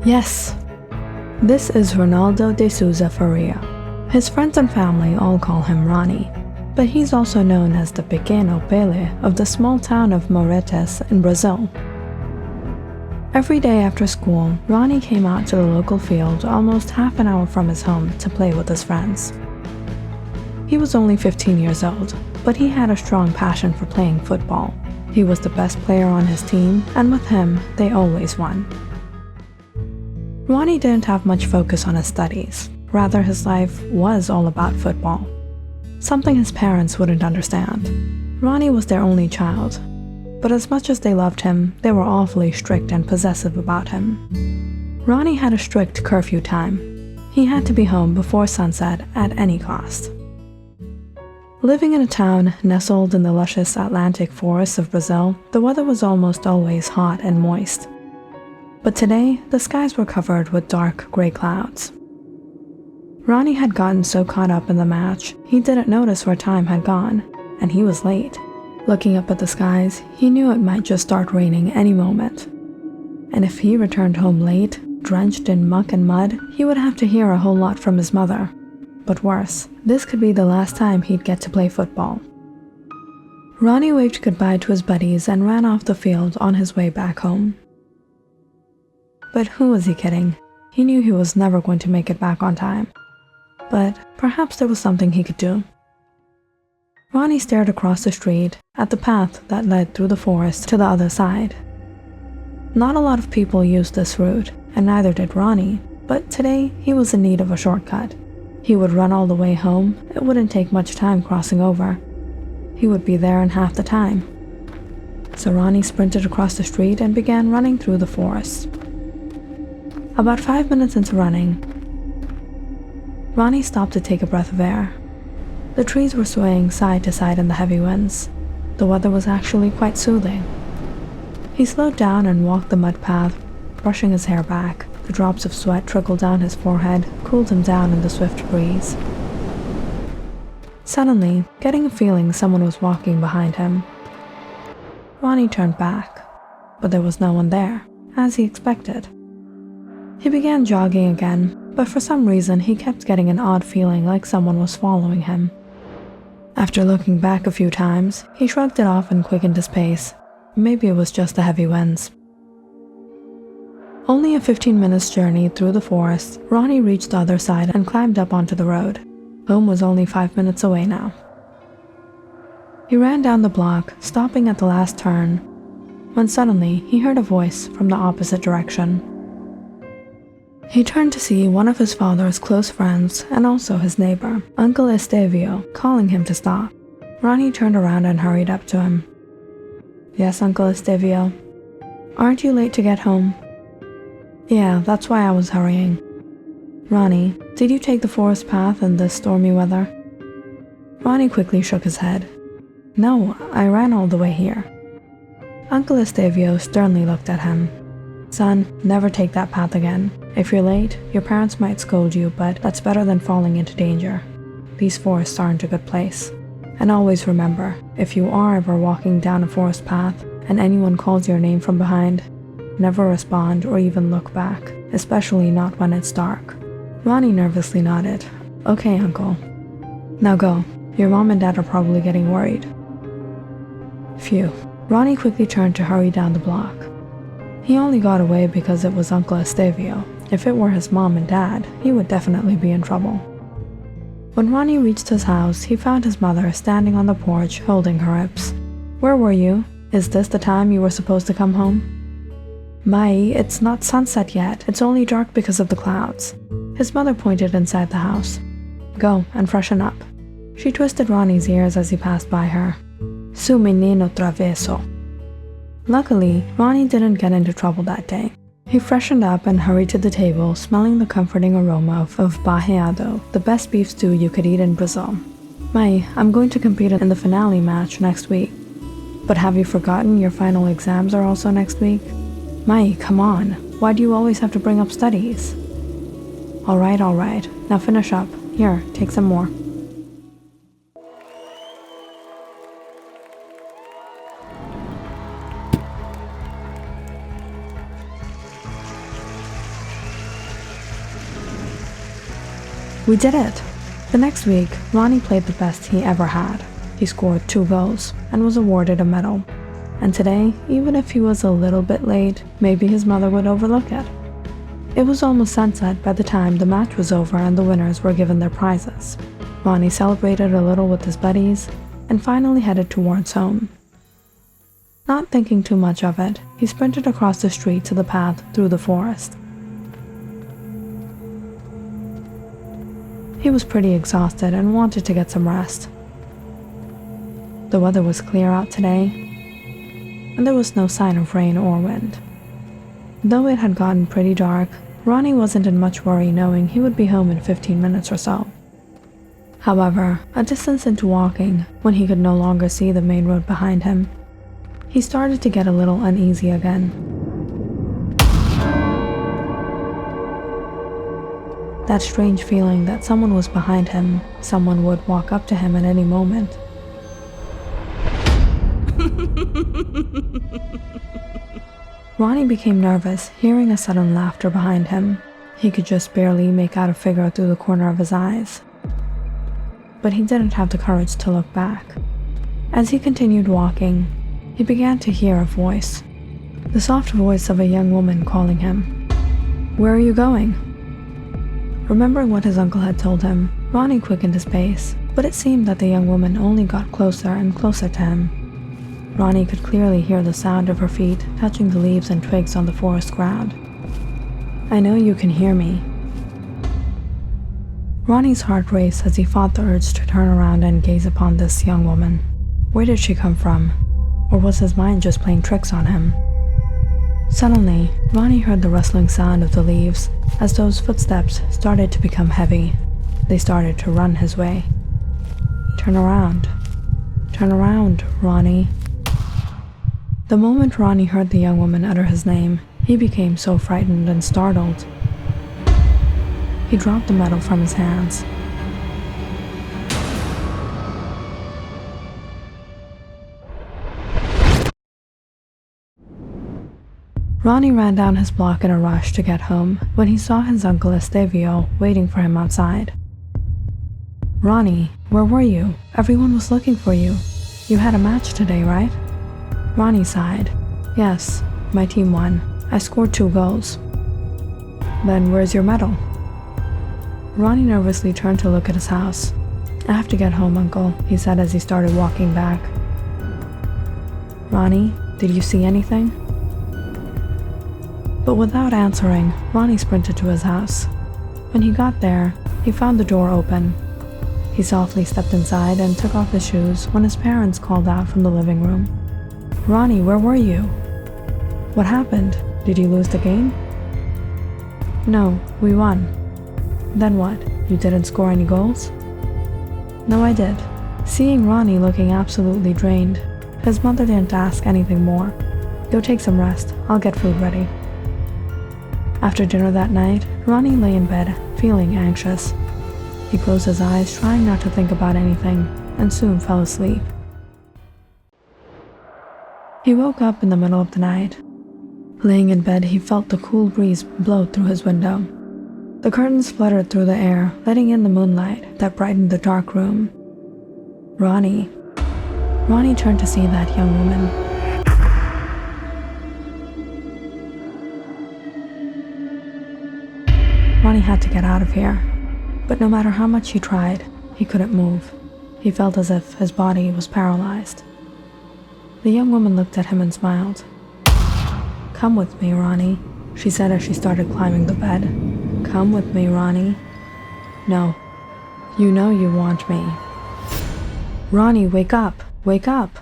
Yes, this is Ronaldo de Souza Faria. His friends and family all call him Ronnie, but he's also known as the Pequeno Pele of the small town of Moretes in Brazil. Every day after school, Ronnie came out to the local field almost half an hour from his home to play with his friends. He was only 15 years old, but he had a strong passion for playing football. He was the best player on his team, and with him, they always won. Ronnie didn't have much focus on his studies. Rather, his life was all about football. Something his parents wouldn't understand. Ronnie was their only child, but as much as they loved him, they were awfully strict and possessive about him. Ronnie had a strict curfew time. He had to be home before sunset at any cost. Living in a town nestled in the luscious Atlantic forests of Brazil, the weather was almost always hot and moist. But today, the skies were covered with dark gray clouds. Ronnie had gotten so caught up in the match, he didn't notice where time had gone, and he was late. Looking up at the skies, he knew it might just start raining any moment. And if he returned home late, drenched in muck and mud, he would have to hear a whole lot from his mother. But worse, this could be the last time he'd get to play football. Ronnie waved goodbye to his buddies and ran off the field on his way back home. But who was he kidding? He knew he was never going to make it back on time. But perhaps there was something he could do. Ronnie stared across the street at the path that led through the forest to the other side. Not a lot of people used this route, and neither did Ronnie, but today he was in need of a shortcut. He would run all the way home. It wouldn't take much time crossing over. He would be there in half the time. So Ronnie sprinted across the street and began running through the forest. About 5 minutes into running, Ronnie stopped to take a breath of air. The trees were swaying side to side in the heavy winds. The weather was actually quite soothing. He slowed down and walked the mud path, brushing his hair back. The drops of sweat trickled down his forehead, cooled him down in the swift breeze. Suddenly, getting a feeling someone was walking behind him, Ronnie turned back, but there was no one there, as he expected. He began jogging again, but for some reason he kept getting an odd feeling like someone was following him. After looking back a few times, he shrugged it off and quickened his pace. Maybe it was just the heavy winds. Only a 15-minute journey through the forest, Ronnie reached the other side and climbed up onto the road. Home was only 5 minutes away now. He ran down the block, stopping at the last turn, when suddenly he heard a voice from the opposite direction. He turned to see one of his father's close friends and also his neighbor, Uncle Estevio, calling him to stop. Ronnie turned around and hurried up to him. "Yes, Uncle Estevio. Aren't you late to get home?" "Yeah, that's why I was hurrying." "Ronnie, did you take the forest path in this stormy weather?" Ronnie quickly shook his head. "No, I ran all the way here." Uncle Estevio sternly looked at him. "Son, never take that path again. If you're late, your parents might scold you, but that's better than falling into danger. These forests aren't a good place. And always remember, if you are ever walking down a forest path and anyone calls your name from behind, never respond or even look back, especially not when it's dark." Ronnie nervously nodded. "Okay, Uncle. Now go. Your mom and dad are probably getting worried." Phew. Ronnie quickly turned to hurry down the block. He only got away because it was Uncle Estevio. If it were his mom and dad, he would definitely be in trouble. When Ronnie reached his house, he found his mother standing on the porch holding her hips. "Where were you? Is this the time you were supposed to come home?" "Mai, it's not sunset yet. It's only dark because of the clouds." His mother pointed inside the house. "Go and freshen up." She twisted Ronnie's ears as he passed by her. "Su menino travesso." Luckily, Ronnie didn't get into trouble that day. He freshened up and hurried to the table, smelling the comforting aroma of barreado, the best beef stew you could eat in Brazil. "Mai, I'm going to compete in the finale match next week." "But have you forgotten your final exams are also next week?" "Mai, come on. Why do you always have to bring up studies?" All right. Now finish up. Here, take some more." We did it! The next week, Ronnie played the best he ever had. He scored 2 goals and was awarded a medal. And today, even if he was a little bit late, maybe his mother would overlook it. It was almost sunset by the time the match was over and the winners were given their prizes. Ronnie celebrated a little with his buddies and finally headed towards home. Not thinking too much of it, he sprinted across the street to the path through the forest. He was pretty exhausted and wanted to get some rest. The weather was clear out today, and there was no sign of rain or wind. Though it had gotten pretty dark, Ronnie wasn't in much worry knowing he would be home in 15 minutes or so. However, a distance into walking, when he could no longer see the main road behind him, he started to get a little uneasy again. That strange feeling that someone was behind him, someone would walk up to him at any moment. Ronnie became nervous, hearing a sudden laughter behind him. He could just barely make out a figure through the corner of his eyes. But he didn't have the courage to look back. As he continued walking, he began to hear a voice. The soft voice of a young woman calling him. "Where are you going?" Remembering what his uncle had told him, Ronnie quickened his pace, but it seemed that the young woman only got closer and closer to him. Ronnie could clearly hear the sound of her feet touching the leaves and twigs on the forest ground. "I know you can hear me." Ronnie's heart raced as he fought the urge to turn around and gaze upon this young woman. Where did she come from? Or was his mind just playing tricks on him? Suddenly, Ronnie heard the rustling sound of the leaves as those footsteps started to become heavy. They started to run his way. "Turn around. Turn around, Ronnie." The moment Ronnie heard the young woman utter his name, he became so frightened and startled. He dropped the medal from his hands. Ronnie ran down his block in a rush to get home when he saw his uncle Estevio waiting for him outside. "Ronnie, where were you? Everyone was looking for you. You had a match today, right?" Ronnie sighed. "Yes, my team won. I scored 2 goals." "Then where's your medal?" Ronnie nervously turned to look at his house. "I have to get home, Uncle," he said as he started walking back. "Ronnie, did you see anything?" But without answering, Ronnie sprinted to his house. When he got there, he found the door open. He softly stepped inside and took off his shoes when his parents called out from the living room. "Ronnie, where were you?" "What happened? Did you lose the game?" "No, we won." "Then what? You didn't score any goals?" "No, I did." Seeing Ronnie looking absolutely drained, his mother didn't ask anything more. "Go take some rest. I'll get food ready." After dinner that night, Ronnie lay in bed, feeling anxious. He closed his eyes, trying not to think about anything, and soon fell asleep. He woke up in the middle of the night. Laying in bed, he felt the cool breeze blow through his window. The curtains fluttered through the air, letting in the moonlight that brightened the dark room. Ronnie. Ronnie turned to see that young woman. Ronnie had to get out of here, but no matter how much he tried, he couldn't move. He felt as if his body was paralyzed. The young woman looked at him and smiled. "Come with me, Ronnie," she said as she started climbing the bed. "Come with me, Ronnie." "No. You know you want me." "Ronnie, wake up! Wake up!"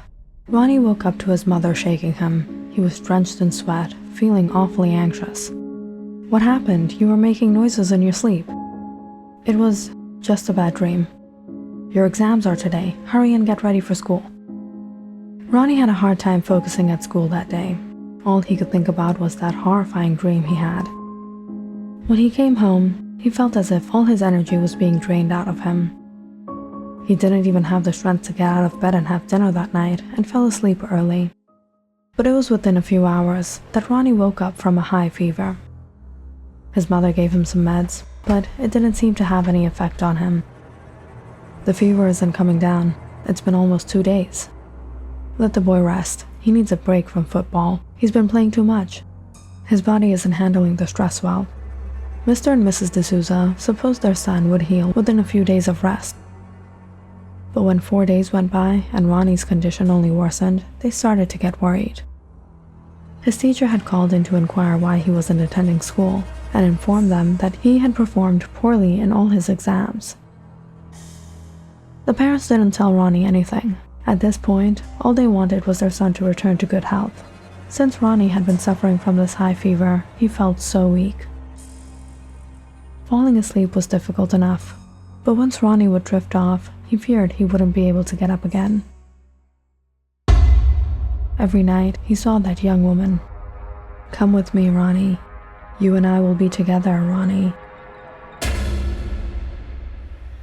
Ronnie woke up to his mother shaking him. He was drenched in sweat, feeling awfully anxious. "What happened? You were making noises in your sleep." "It was just a bad dream." "Your exams are today. Hurry and get ready for school." Ronnie had a hard time focusing at school that day. All he could think about was that horrifying dream he had. When he came home, he felt as if all his energy was being drained out of him. He didn't even have the strength to get out of bed and have dinner that night and fell asleep early. But it was within a few hours that Ronnie woke up from a high fever. His mother gave him some meds, but it didn't seem to have any effect on him. The fever isn't coming down. It's been almost 2 days. Let the boy rest. He needs a break from football. He's been playing too much. His body isn't handling the stress well. Mr. and Mrs. D'Souza supposed their son would heal within a few days of rest. But when 4 days went by and Ronnie's condition only worsened, they started to get worried. His teacher had called in to inquire why he wasn't attending school and informed them that he had performed poorly in all his exams. The parents didn't tell Ronnie anything. At this point, all they wanted was their son to return to good health. Since Ronnie had been suffering from this high fever, he felt so weak. Falling asleep was difficult enough, but once Ronnie would drift off, he feared he wouldn't be able to get up again. Every night, he saw that young woman. "Come with me, Ronnie. You and I will be together, Ronnie."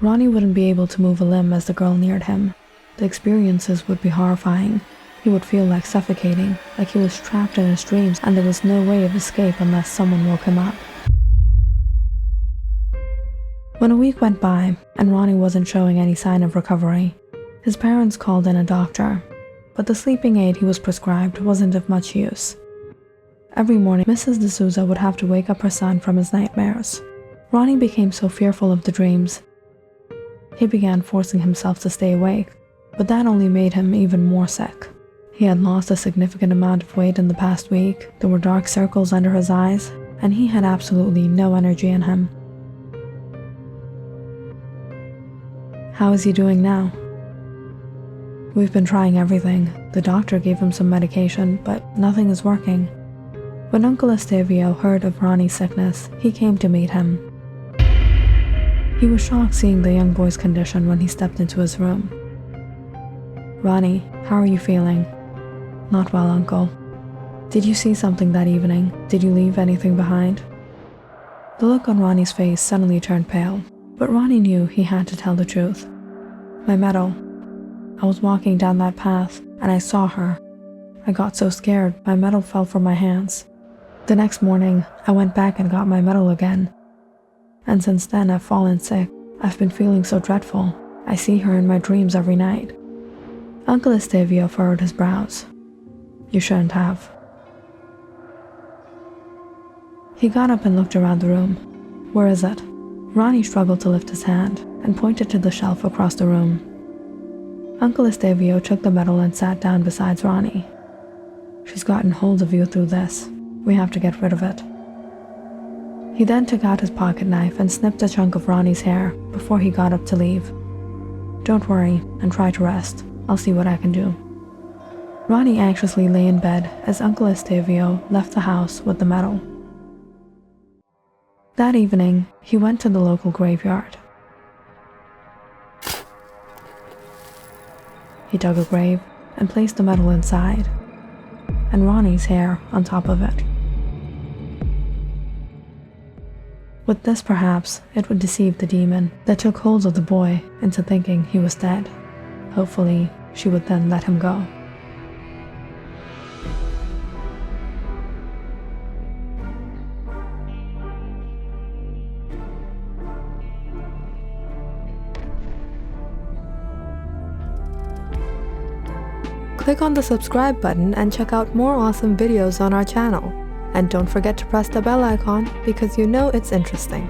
Ronnie wouldn't be able to move a limb as the girl neared him. The experiences would be horrifying. He would feel like suffocating, like he was trapped in his dreams and there was no way of escape unless someone woke him up. When a week went by and Ronnie wasn't showing any sign of recovery, his parents called in a doctor, but the sleeping aid he was prescribed wasn't of much use. Every morning, Mrs. D'Souza would have to wake up her son from his nightmares. Ronnie became so fearful of the dreams. He began forcing himself to stay awake, but that only made him even more sick. He had lost a significant amount of weight in the past week, there were dark circles under his eyes, and he had absolutely no energy in him. How is he doing now? We've been trying everything. The doctor gave him some medication, but nothing is working. When Uncle Estevio heard of Ronnie's sickness, he came to meet him. He was shocked seeing the young boy's condition when he stepped into his room. "Ronnie, how are you feeling?" "Not well, Uncle." "Did you see something that evening? Did you leave anything behind?" The look on Ronnie's face suddenly turned pale, but Ronnie knew he had to tell the truth. "My medal. I was walking down that path, and I saw her. I got so scared, my medal fell from my hands. The next morning, I went back and got my medal again. And since then, I've fallen sick. I've been feeling so dreadful. I see her in my dreams every night." Uncle Estevio furrowed his brows. "You shouldn't have." He got up and looked around the room. "Where is it?" Ronnie struggled to lift his hand and pointed to the shelf across the room. Uncle Estevio took the medal and sat down beside Ronnie. "She's gotten hold of you through this. We have to get rid of it." He then took out his pocket knife and snipped a chunk of Ronnie's hair before he got up to leave. "Don't worry and try to rest. I'll see what I can do." Ronnie anxiously lay in bed as Uncle Estevio left the house with the medal. That evening, he went to the local graveyard. He dug a grave and placed the medal inside, and Ronnie's hair on top of it. With this, perhaps, it would deceive the demon that took hold of the boy into thinking he was dead. Hopefully, she would then let him go. Click on the subscribe button and check out more awesome videos on our channel. And don't forget to press the bell icon because you know it's interesting.